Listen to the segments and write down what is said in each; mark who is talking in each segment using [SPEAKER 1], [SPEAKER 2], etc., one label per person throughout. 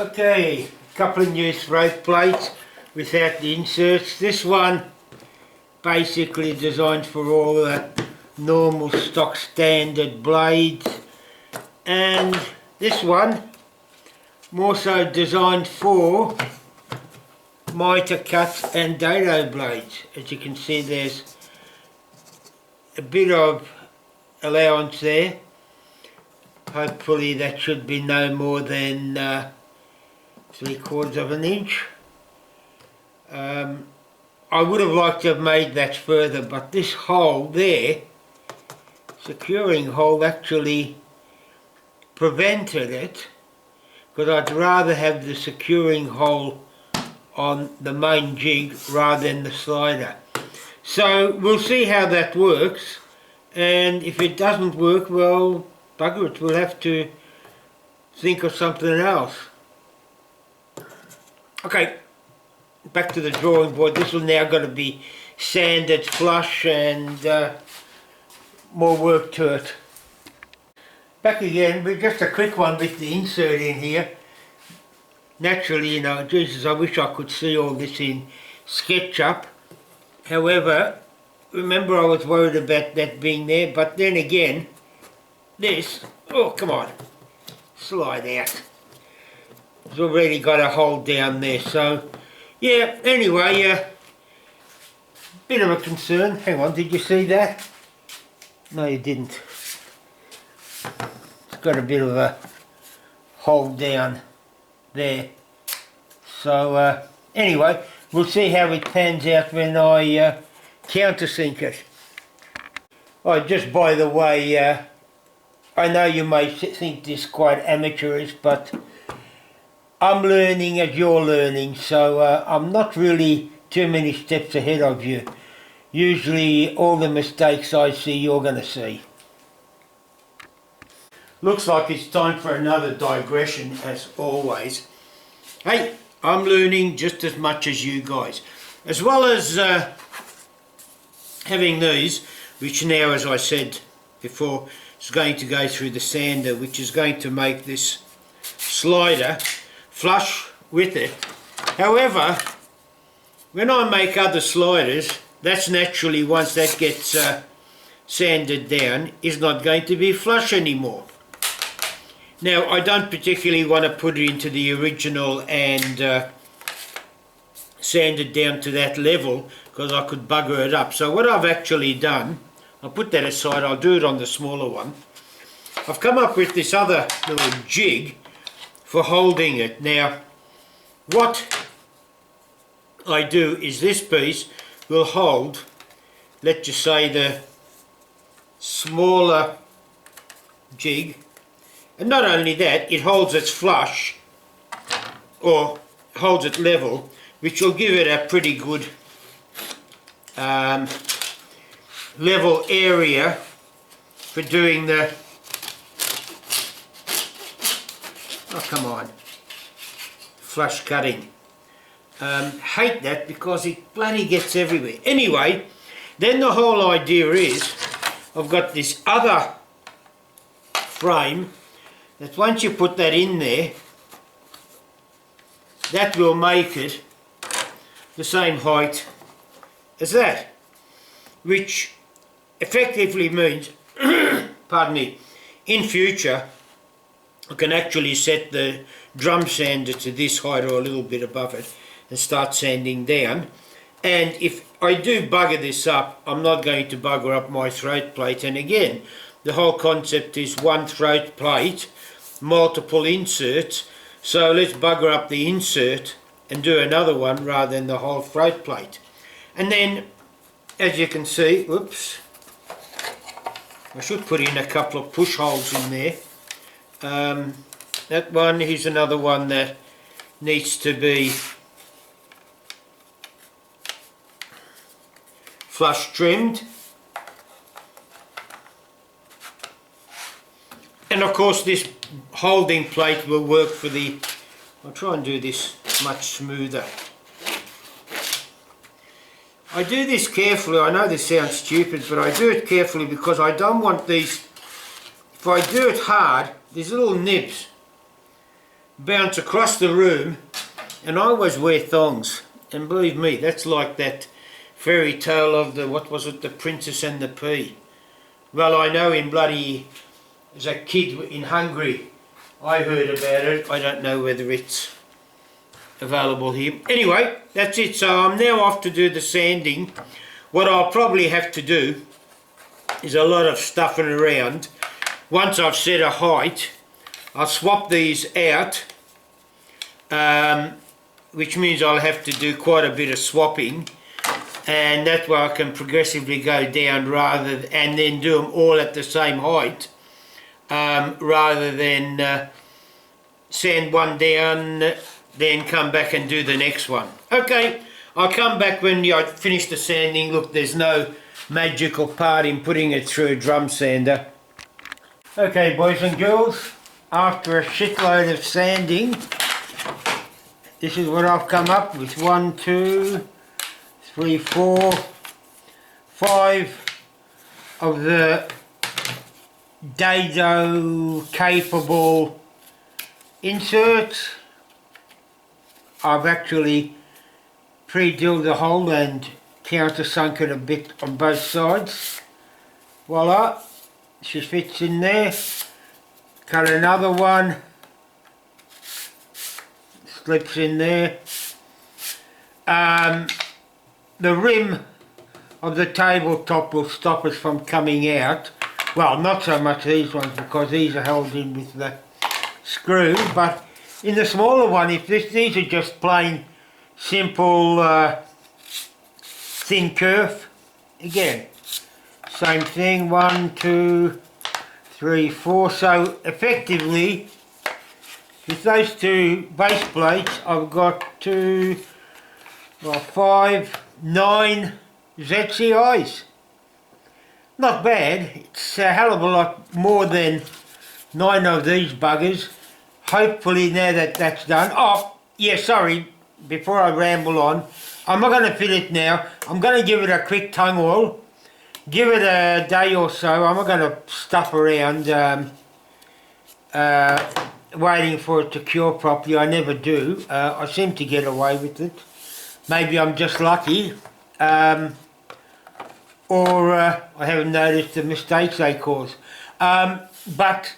[SPEAKER 1] Okay, a couple of new throat plates without the inserts. This one basically designed for all the normal stock standard blades, and this one more so designed for mitre cuts and dado blades. As you can see, there's a bit of allowance there. Hopefully that should be no more than 3/4 of an inch. I would have liked to have made that further, but this hole there, securing hole, actually prevented it, because I'd rather have the securing hole on the main jig rather than the slider. So we'll see how that works, and if it doesn't work, well, bugger it, we'll have to think of something else. Okay, back to the drawing board. This will now got to be sanded flush and more work to it. Back again, but just a quick one with the insert in here. Naturally, you know, Jesus, I wish I could see all this in SketchUp. However, remember I was worried about that being there, but then again, this, oh come on, slide out. It's already got a hole down there, so yeah, anyway, bit of a concern. Hang on, did you see that? No, you didn't. It's got a bit of a hole down there. So anyway, we'll see how it pans out when I countersink it. Oh, just by the way, I know you may think this quite amateurish, but I'm learning as you're learning, so I'm not really too many steps ahead of you. Usually all the mistakes I see, you're going to see. Looks like it's time for another digression, as always. Hey, I'm learning just as much as you guys. As well as having these, which now, as I said before, is going to go through the sander, which is going to make this slider flush with it. However, when I make other sliders, that's naturally, once that gets sanded down, is not going to be flush anymore. Now, I don't particularly want to put it into the original and sand it down to that level, because I could bugger it up. So what I've actually done, I'll put that aside, I'll do it on the smaller one. I've come up with this other little jig for holding it. Now, what I do is this piece will hold, let's just say, the smaller jig, and not only that, it holds it flush, or holds it level, which will give it a pretty good level area for doing the, oh come on, flush cutting. Hate that because it bloody gets everywhere. Anyway, then the whole idea is, I've got this other frame that once you put that in there, that will make it the same height as that, which effectively means, pardon me, in future I can actually set the drum sander to this height or a little bit above it and start sanding down. And if I do bugger this up, I'm not going to bugger up my throat plate. And again, the whole concept is one throat plate, multiple inserts, so let's bugger up the insert and do another one rather than the whole throat plate. And then, as you can see, whoops, I should put in a couple of push holes in there. That one, here's another one that needs to be flush trimmed. And of course this holding plate will work for the, I'll try and do this much smoother. I do this carefully. I know this sounds stupid, but I do it carefully because I don't want these, if I do it hard, these little nibs bounce across the room, and I always wear thongs, and believe me, that's like that fairy tale of the, what was it, the Princess and the Pea. Well, I know in bloody, as a kid in Hungary, I heard about it. I don't know whether it's available here. Anyway, that's it. So I'm now off to do the sanding. What I'll probably have to do is a lot of stuffing around. Once I've set a height, I'll swap these out, which means I'll have to do quite a bit of swapping, and that's where I can progressively go down and then do them all at the same height, rather than sand one down, then come back and do the next one. Okay, I'll come back when I finish the sanding. Look, there's no magical part in putting it through a drum sander. Okay, boys and girls, after a shitload of sanding, this is what I've come up with. 1, 2, 3, 4, 5 of the dado capable inserts. I've actually pre-drilled the hole and countersunk it a bit on both sides. Voila, she fits in there. Cut another one, slips in there. The rim of the tabletop will stop us from coming out. Well, not so much these ones, because these are held in with the screw, but in the smaller one, if these are just plain simple thin kerf, again, same thing, 1, 2, 3, 4. So effectively, with those two base plates, I've got 2, 5, 9 ZCIs. Not bad. It's a hell of a lot more than 9 of these buggers. Hopefully now that that's done. Oh, yeah, sorry, before I ramble on, I'm not going to fill it now. I'm going to give it a quick tongue oil. Give it a day or so. I'm not going to stuff around waiting for it to cure properly. I never do. I seem to get away with it. Maybe I'm just lucky. Or I haven't noticed the mistakes they cause. But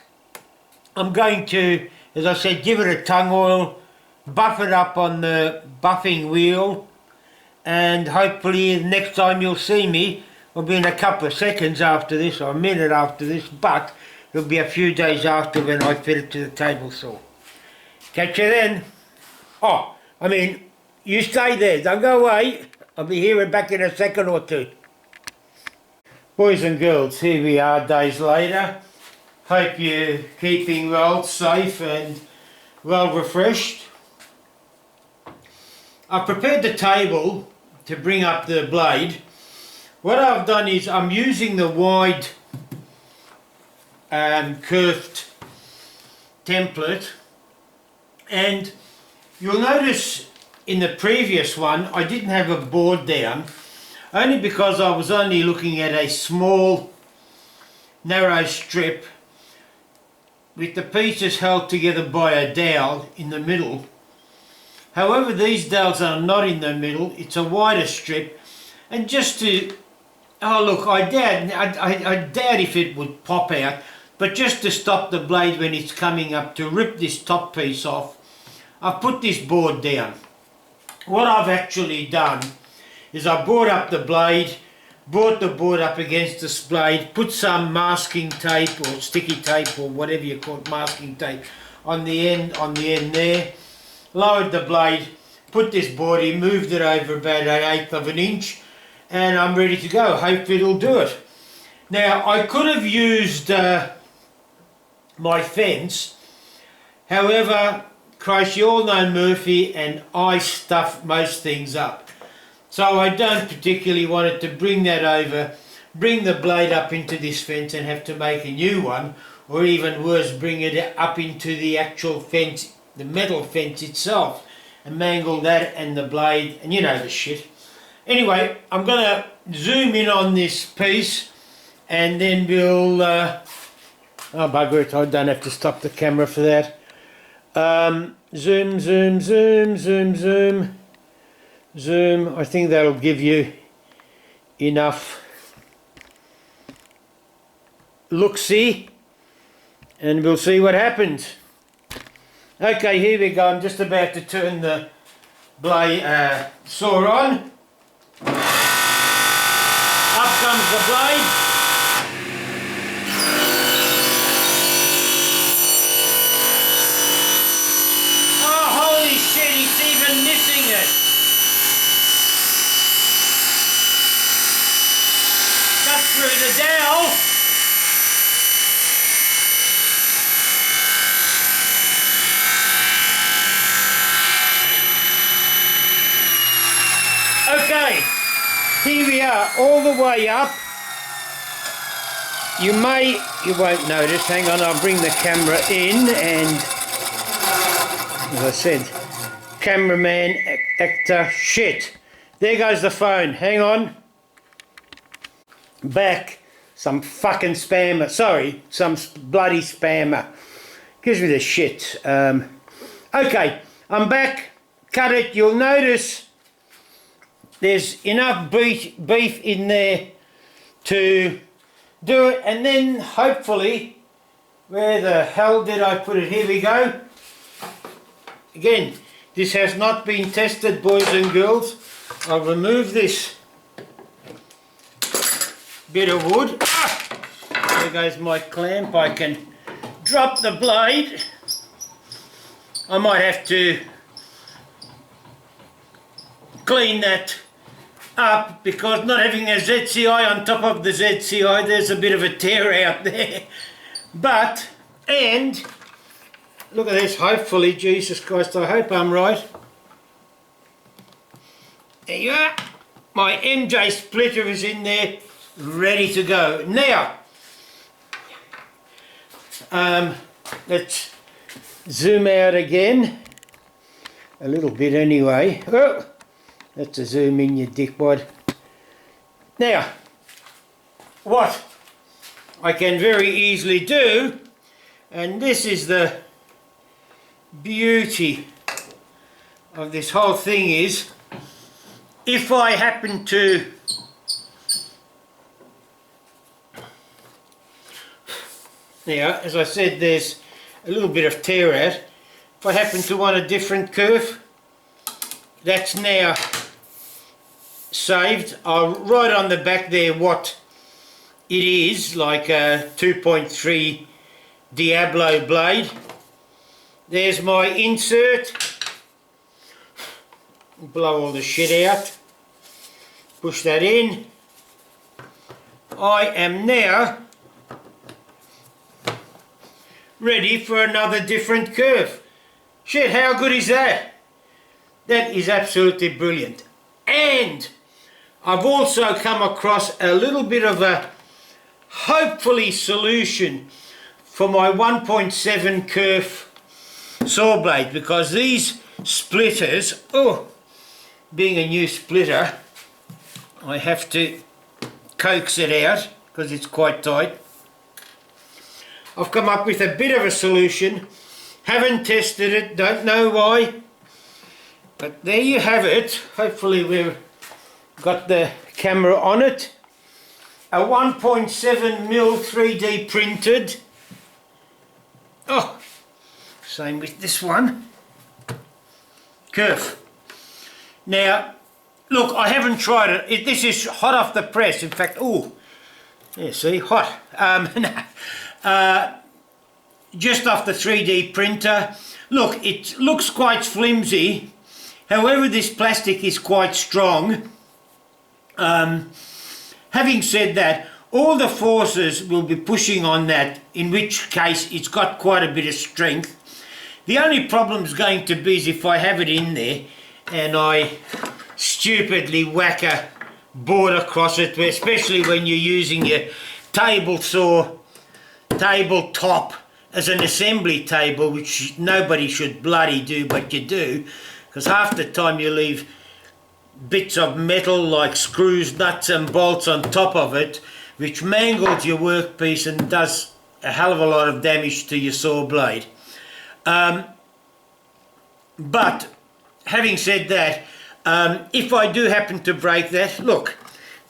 [SPEAKER 1] I'm going to, as I said, give it a tongue oil, buff it up on the buffing wheel, and hopefully the next time you'll see me will be in a couple of seconds after this, or a minute after this, but it'll be a few days after when I fit it to the table saw. Catch you then. Oh, I mean, you stay there, don't go away. I'll be here and back in a second or two. Boys and girls, here we are days later. Hope you're keeping well, safe and well refreshed. I've prepared the table to bring up the blade. What I've done is I'm using the wide curved template, and you'll notice in the previous one I didn't have a board down, only because I was only looking at a small narrow strip with the pieces held together by a dowel in the middle. However, these dowels are not in the middle, it's a wider strip, and just to, oh look, I doubt if it would pop out, but just to stop the blade when it's coming up, to rip this top piece off, I've put this board down. What I've actually done is I brought up the blade, brought the board up against this blade, put some masking tape or sticky tape or whatever you call it, masking tape on the end there, lowered the blade, put this board in, moved it over about 1/8 of an inch, and I'm ready to go. Hope it'll do it. Now, I could have used my fence, however, Christ, you all know Murphy, and I stuff most things up. So I don't particularly want it to bring that over, bring the blade up into this fence and have to make a new one, or even worse, bring it up into the actual fence, the metal fence itself, and mangle that and the blade, and you know the shit. Anyway, I'm going to zoom in on this piece, and then we'll, oh bugger it, I don't have to stop the camera for that. Zoom, zoom, zoom, zoom, zoom, zoom. I think that'll give you enough look-see, and we'll see what happens. Okay, here we go. I'm just about to turn the blade saw on. Up comes the blade. Oh, holy shit, it's even missing it. Cut through the dowel. Okay, here we are, all the way up. You won't notice, hang on, I'll bring the camera in, and as I said, cameraman, actor, shit. There goes the phone, hang on. Back, some fucking spammer, sorry, some bloody spammer. Gives me the shit. Okay, I'm back, cut it, you'll notice there's enough beef in there to do it, and then hopefully, where the hell did I put it? Here we go. Again, this has not been tested, boys and girls. I'll remove this bit of wood. There goes my clamp. I can drop the blade. I might have to clean that up, because not having a ZCI on top of the ZCI, there's a bit of a tear out there. But, and look at this, hopefully, Jesus Christ, I hope I'm right. There you are. My MJ splitter is in there, ready to go. Now, let's zoom out again, a little bit anyway. Oh, that's a zoom in, you dickwad. Now, what I can very easily do, and this is the beauty of this whole thing, is if I happen to now, as I said, there's a little bit of tear out. If I happen to want a different curve, that's now saved. I'll write on the back there what it is, like a 2.3 Diablo blade. There's my insert. Blow all the shit out. Push that in. I am now ready for another different curve. Shit, how good is that? That is absolutely brilliant. And I've also come across a little bit of a hopefully solution for my 1.7 kerf saw blade, because these splitters, oh, being a new splitter, I have to coax it out because it's quite tight. I've come up with a bit of a solution, haven't tested it, don't know why, but there you have it. Hopefully we've got the camera on it. A 1.7mm 3D printed. Oh, same with this one. Kerf. Now, look, I haven't tried it. This is hot off the press. In fact, oh, yeah, see, hot. Just off the 3D printer. Look, it looks quite flimsy. However, this plastic is quite strong. Having said that, all the forces will be pushing on that, in which case it's got quite a bit of strength. The only problem is going to be is if I have it in there and I stupidly whack a board across it, especially when you're using your table saw, tabletop as an assembly table, which nobody should bloody do, but you do, because half the time you leave bits of metal like screws, nuts and bolts on top of it, which mangles your workpiece and does a hell of a lot of damage to your saw blade. but having said that, if I do happen to break that, look,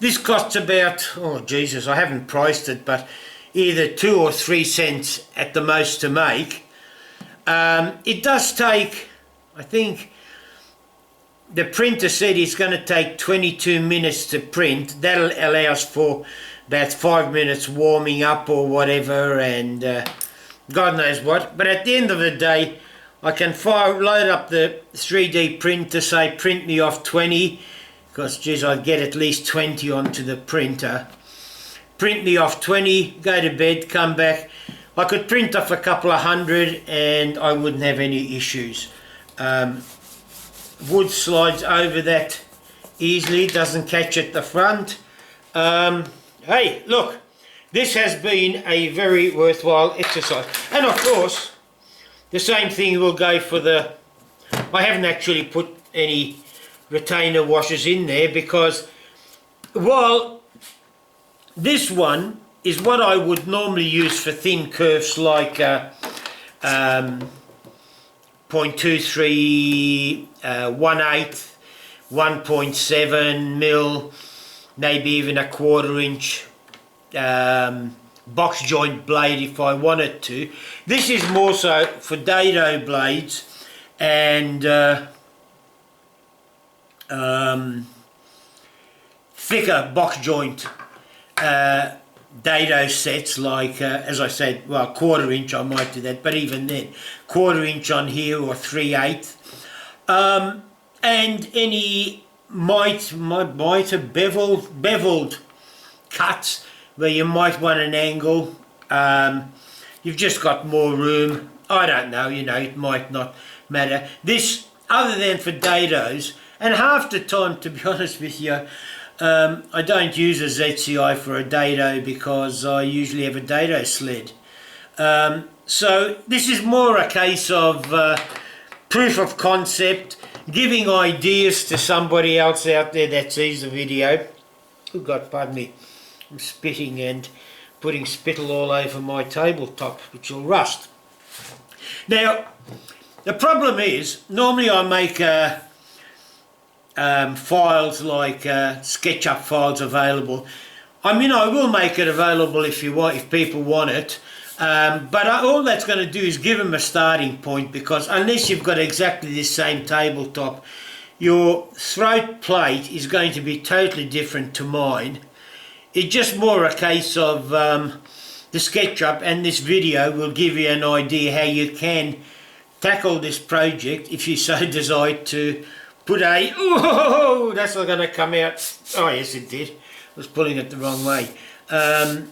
[SPEAKER 1] this costs about, oh Jesus, I haven't priced it, but either 2 or 3 cents at the most to make. It does take, I think the printer said it's going to take 22 minutes to print. That allows for about 5 minutes warming up or whatever, and God knows what. But at the end of the day, I can load up the 3D printer, say print me off 20, because geez, I'd get at least 20 onto the printer. Print me off 20, go to bed, come back. I could print off a couple of hundred and I wouldn't have any issues. Wood slides over that easily, doesn't catch at the front. Hey, look, this has been a very worthwhile exercise. And of course, the same thing will go for the... I haven't actually put any retainer washers in there because while this one is what I would normally use for thin kerfs like 0.23, 1/8, 1.7 mil, maybe even a 1/4 inch box joint blade if I wanted to. This is more so for dado blades and thicker box joint dado sets, like as I said, well, 1/4 inch I might do that, but even then 1/4 inch on here or 3/8, and any might have beveled cuts where you might want an angle. You've just got more room. I don't know, you know, it might not matter. This, other than for dados, and half the time, to be honest with you, I don't use a ZCI for a dado because I usually have a dado sled. So this is more a case of proof of concept, giving ideas to somebody else out there that sees the video. Oh God, pardon me, I'm spitting and putting spittle all over my tabletop, which will rust. Now, the problem is, normally I make files like SketchUp files available. I mean, I will make it available if you want, if people want it, but all that's going to do is give them a starting point, because unless you've got exactly the same tabletop, your throat plate is going to be totally different to mine. It's just more a case of the SketchUp, and this video will give you an idea how you can tackle this project if you so desire to put a... Oh, that's not going to come out. Oh yes, it did. I was pulling it the wrong way. As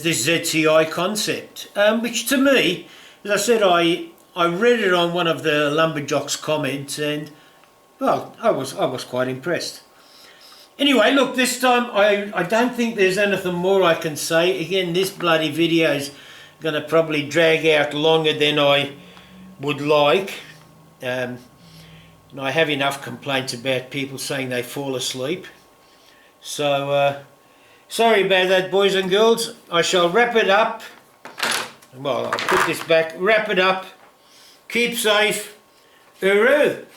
[SPEAKER 1] this ZCI concept, which to me, as I said, I read it on one of the Lumberjocks comments, and well, I was quite impressed. Anyway, look, this time I don't think there's anything more I can say. Again, this bloody video is going to probably drag out longer than I would like. And I have enough complaints about people saying they fall asleep. So, sorry about that, boys and girls. I shall wrap it up. Well, I'll put this back. Wrap it up. Keep safe. Hooroo!